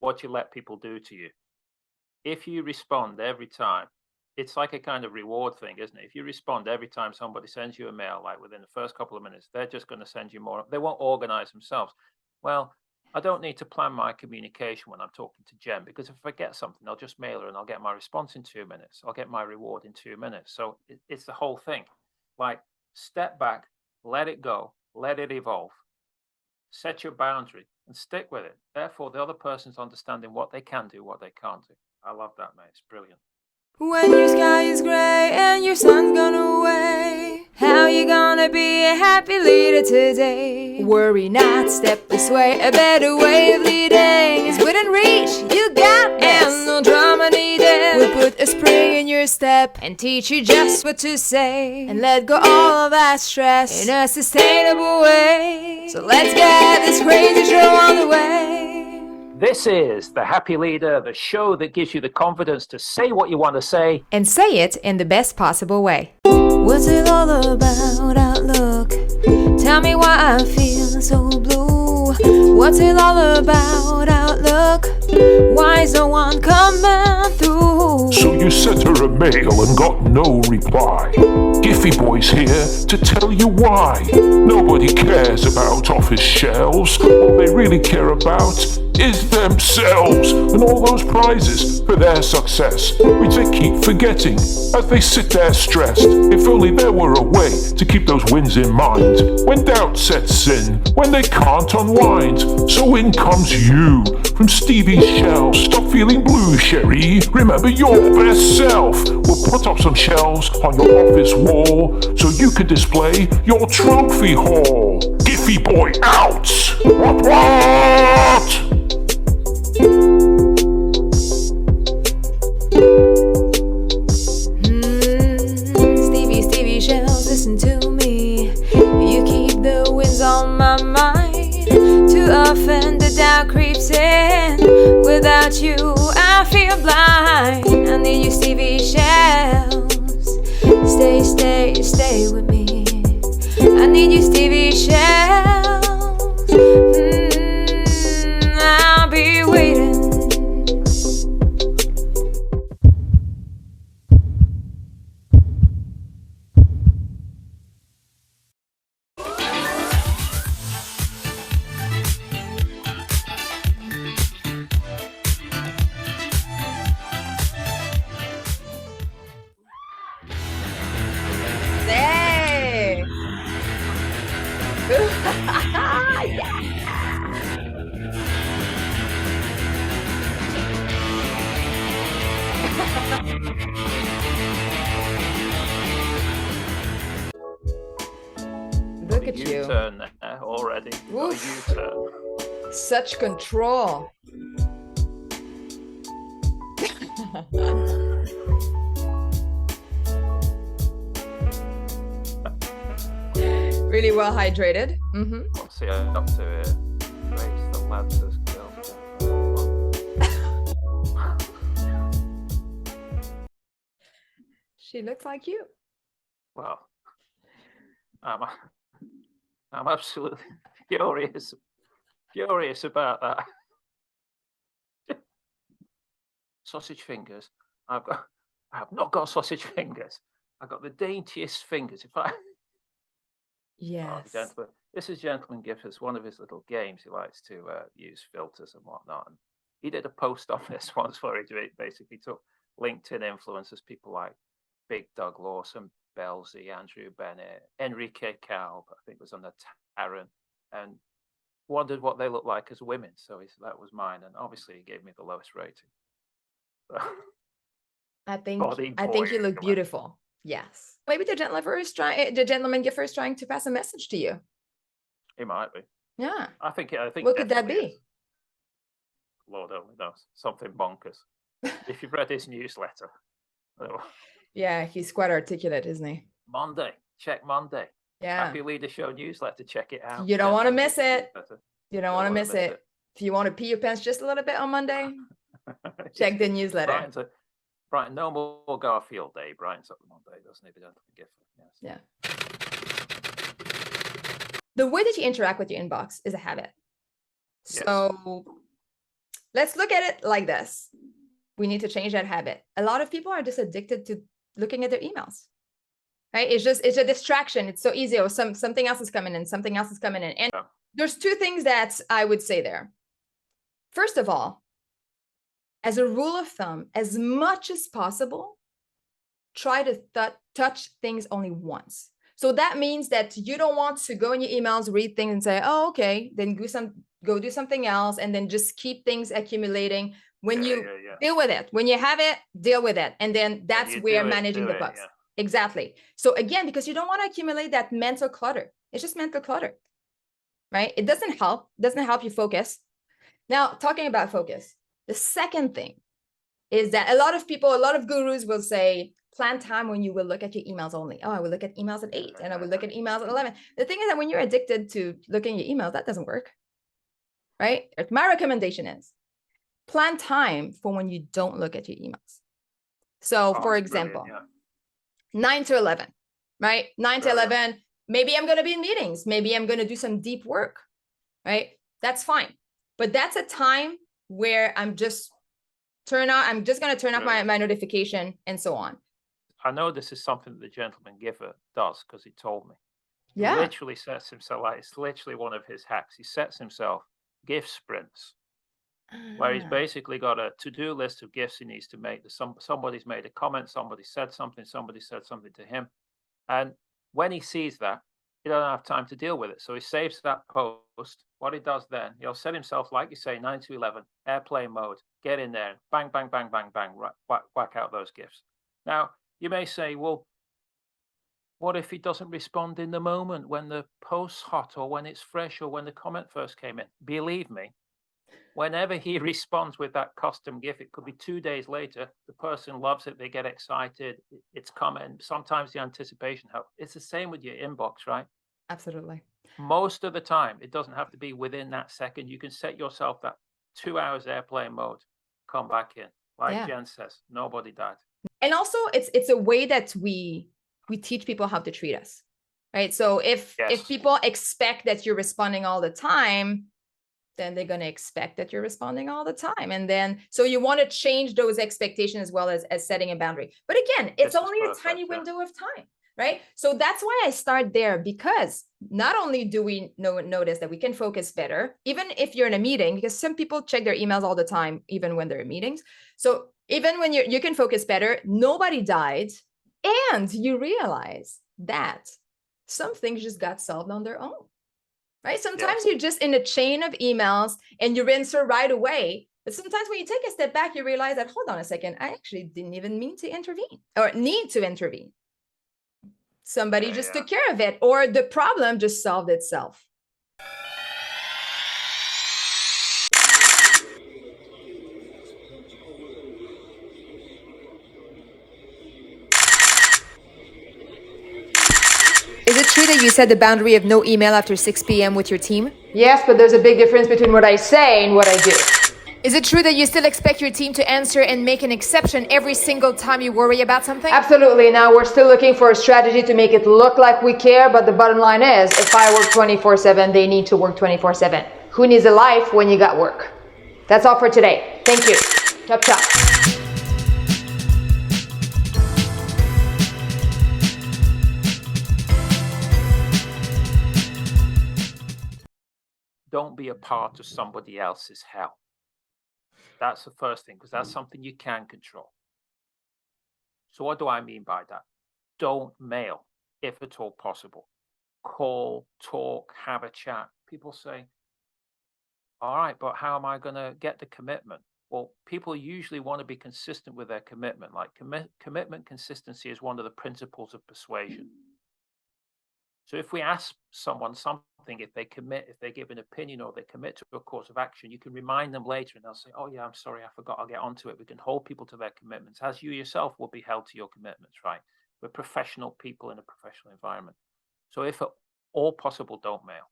what you let people do to you. If you respond every time, it's like a kind of reward thing, isn't it? If you respond every time somebody sends you a mail, like within the first couple of minutes, they're just going to send you more. They won't organize themselves. Well, I don't need to plan my communication when I'm talking to Jen, because if I forget something, I'll just mail her and I'll get my response in 2 minutes. I'll get my reward in 2 minutes. So it's the whole thing. Like, step back, let it go, let it evolve, set your boundary and stick with it. Therefore, the other person's understanding what they can do, what they can't do. I love that, mate. It's brilliant. When your sky is gray and your sun's gone away, how you gonna be a happy leader today? Worry not, step this way, a better way of leading is within reach, you got this. And no drama needed, we'll put a spring in your step and teach you just what to say, and let go all of that stress in a sustainable way. So let's get this crazy show on the way. This is The Happy Leader, the show that gives you the confidence to say what you want to say. And say it in the best possible way. What's it all about, Outlook? Tell me why I feel so blue. What's it all about, Outlook? Why is no one coming through? So you sent her a mail and got no reply. Giphy Boy's here to tell you why. Nobody cares about office shelves. All they really care about is themselves and all those prizes for their success, which they keep forgetting as they sit there stressed. If only there were a way to keep those wins in mind when doubt sets in, when they can't unwind. So in comes you from Stevie's shelf. Stop feeling blue, Sherry. Remember your best self. We'll put up some shelves on your office wall so you can display your trophy haul. Giphy Boy out! What? Stevie shells, listen to me. You keep the winds on my mind. Too often the doubt creeps in. Without you, I feel blind. I need you, Stevie shells. Stay with me. I need you, Stevie shells. I'll be waiting. Hey! Look at you. U-turn there already. Got a U-turn. Such control. Really well hydrated. What's he up to here? Raise the lads as girls. She looks like you. Well, I'm absolutely furious about that. Sausage fingers. I have not got sausage fingers. I've got the daintiest fingers. Yes. Oh, gentleman. This is Gentleman Giffers, one of his little games. He likes to use filters and whatnot. And he did a post on this once where he basically took LinkedIn influencers, people like Big Doug Lawson, Belzy, Andrew Bennett, Enrique Calb, I think was on the Taran, and wondered what they look like as women. So that was mine. And obviously he gave me the lowest rating. So, I think you look beautiful. Yes. Maybe the gentleman giffer is trying to pass a message to you. He might be. Yeah. I think. What could that be? Is. Lord only knows. Something bonkers. If you've read his newsletter. Yeah, he's quite articulate, isn't he? Monday. Check Monday. Yeah. Happy Leader Show newsletter. Check it out. You don't want to miss it. You don't want to miss it. If you want to pee your pants just a little bit on Monday, check the newsletter. Brighton, no more Garfield Day. Brighton's up Monday, doesn't he? The Gentleman Giffer. Yes. Yeah. The way that you interact with your inbox is a habit. So let's look at it like this. We need to change that habit. A lot of people are just addicted to looking at their emails, right? It's a distraction. It's so easy. Or something else is coming in, something else is coming in. And there's two things that I would say there. First of all, as a rule of thumb, as much as possible, try to touch things only once. So that means that you don't want to go in your emails, read things and say, oh, okay, then go do something else, and then just keep things accumulating. When you deal with it, when you have it, deal with it. And then that's where managing the bugs. Exactly. So again, because you don't want to accumulate that mental clutter. It's just mental clutter, right? It doesn't help you focus. Now, talking about focus, the second thing is that a lot of gurus will say, plan time when you will look at your emails only. Oh, I will look at emails at 8 and I will look at emails at 11. The thing is that when you're addicted to looking at your emails, that doesn't work, right? My recommendation is plan time for when you don't look at your emails. So for example, 9 to 11, right? 9 to 11, maybe I'm going to be in meetings. Maybe I'm going to do some deep work, right? That's fine. But that's a time where I'm just going to turn off my notification and so on. I know this is something that the gentleman giver does because he told me. Yeah. He literally sets himself, like, it's literally one of his hacks. He sets himself gift sprints where he's basically got a to-do list of gifts he needs to make. Somebody's made a comment, somebody said something to him. And when he sees that, he doesn't have time to deal with it. So he saves that post. What he does then, he'll set himself, like you say, 9 to 11, airplane mode, get in there, bang, bang, bang, bang, bang, whack out those gifts. Now, you may say, well, what if he doesn't respond in the moment when the post's hot or when it's fresh or when the comment first came in? Believe me, whenever he responds with that custom gift, it could be 2 days later, the person loves it, they get excited, it's coming. Sometimes the anticipation helps. It's the same with your inbox, right? Absolutely. Most of the time, it doesn't have to be within that second. You can set yourself that 2 hours airplane mode, come back in. Like Jen says, nobody died. And also it's a way that we teach people how to treat us, right? So if people expect that you're responding all the time, then they're going to expect that you're responding all the time. And then, so you want to change those expectations as well as setting a boundary. But again, it's only a tiny window of time, right? So that's why I start there, because not only do we notice that we can focus better, even if you're in a meeting, because some people check their emails all the time, even when they're in meetings. So even when you can focus better, nobody died, and you realize that some things just got solved on their own. Right? Sometimes you're just in a chain of emails and you answer right away. But sometimes when you take a step back, you realize that, hold on a second, I actually didn't even mean to intervene or need to intervene. Somebody just took care of it, or the problem just solved itself. Is it true that you set the boundary of no email after 6 p.m. with your team? Yes, but there's a big difference between what I say and what I do. Is it true that you still expect your team to answer and make an exception every single time you worry about something? Absolutely. Now, we're still looking for a strategy to make it look like we care, but the bottom line is, if I work 24/7, they need to work 24/7. Who needs a life when you got work? That's all for today. Thank you. Chop, chop. Don't be a part of somebody else's hell. That's the first thing, because that's something you can control. So what do I mean by that? Don't mail, if at all possible. Call, talk, have a chat. People say, all right, but how am I going to get the commitment? Well, people usually want to be consistent with their commitment. Like commitment consistency is one of the principles of persuasion. So if we ask someone something, if they commit, if they give an opinion or they commit to a course of action, you can remind them later and they'll say, oh yeah, I'm sorry, I forgot, I'll get onto it. We can hold people to their commitments, as you yourself will be held to your commitments, right? We're professional people in a professional environment. So if at all possible, don't mail.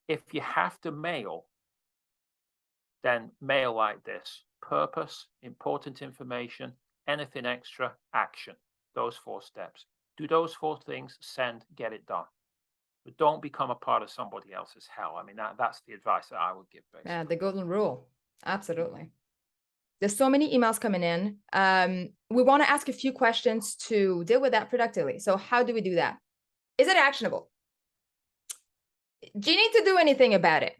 If you have to mail, then mail like this: purpose, important information, anything extra, action. Those 4 steps. Do those 4 things, send, get it done. But don't become a part of somebody else's hell. I mean, that's the advice that I would give, basically. Yeah, the golden rule. Absolutely. There's so many emails coming in. We want to ask a few questions to deal with that productively. So how do we do that? Is it actionable? Do you need to do anything about it?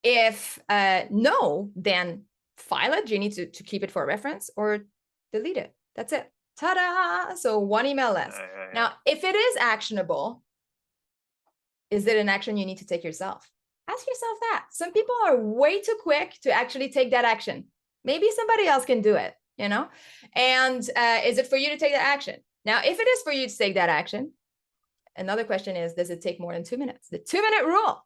If no, then file it. Do you need to keep it for reference or delete it? That's it. Ta-da! So one email less. Now, if it is actionable, is it an action you need to take yourself? Ask yourself that. Some people are way too quick to actually take that action. Maybe somebody else can do it, you know? And is it for you to take that action? Now, if it is for you to take that action, another question is, does it take more than 2 minutes? The 2-minute rule,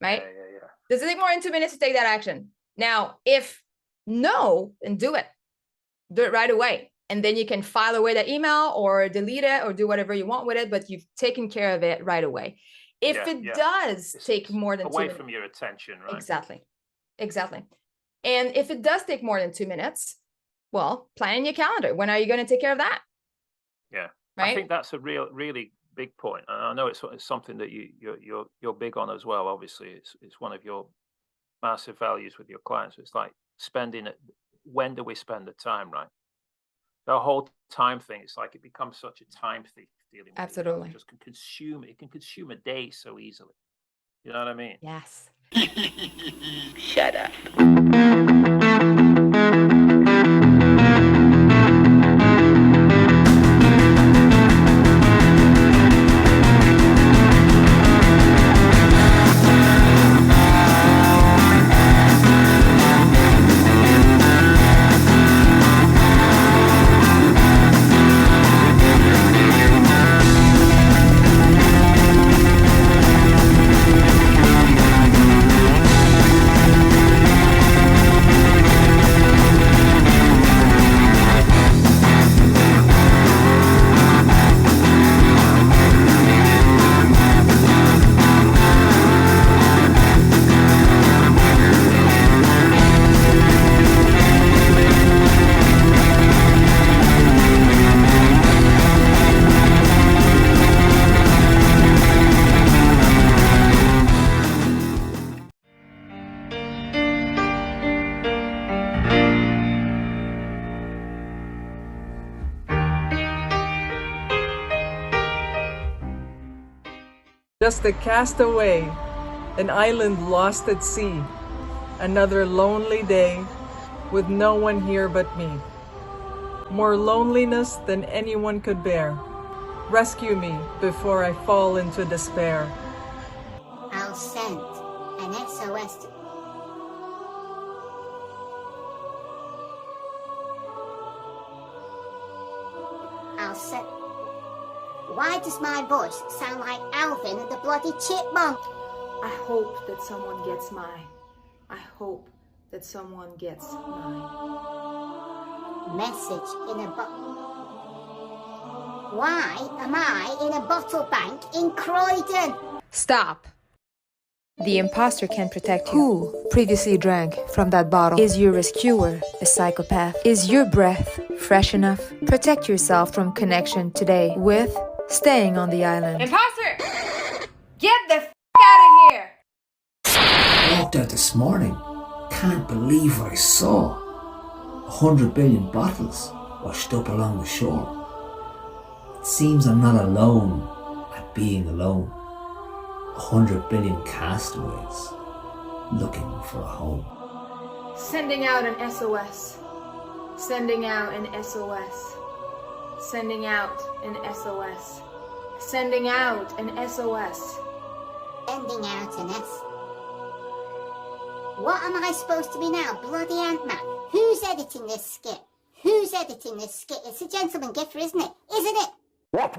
right? Yeah. Does it take more than 2 minutes to take that action? Now, if no, then do it. Do it right away. And then you can file away that email or delete it or do whatever you want with it, but you've taken care of it right away. If it does take more than 2 minutes. Away from your attention, right? Exactly. And if it does take more than 2 minutes, well, plan in your calendar. When are you going to take care of that? Yeah. Right? I think that's a really big point. And I know it's something that you're big on as well. Obviously, it's one of your massive values with your clients. It's like spending it. When do we spend the time, right? The whole time thing, it's like it becomes such a time thief dealing with Absolutely. it. Just it can consume a day so easily. You know what I mean? Yes. Shut up. Just a castaway, an island lost at sea, another lonely day with no one here but me. More loneliness than anyone could bear. Rescue me before I fall into despair. I'll send an SOS to... I'll send... Why does my voice sound like Alvin and the Bloody Chipmunk? I hope that someone gets mine. I hope that someone gets mine. Message in a bottle. Why am I in a bottle bank in Croydon? Stop. The imposter can protect you. Who previously drank from that bottle? Is your rescuer a psychopath? Is your breath fresh enough? Protect yourself from connection today with staying on the island. Imposter! Get the out of here! I walked out this morning. Can't believe what I saw. 100 billion bottles washed up along the shore. It seems I'm not alone at being alone. 100 billion castaways looking for a home. Sending out an SOS. Sending out an SOS. Sending out an SOS. Sending out an SOS. Sending out an S. What am I supposed to be now? Bloody Ant-Man? Who's editing this skit? It's a gentleman gifter, isn't it? Isn't it? What?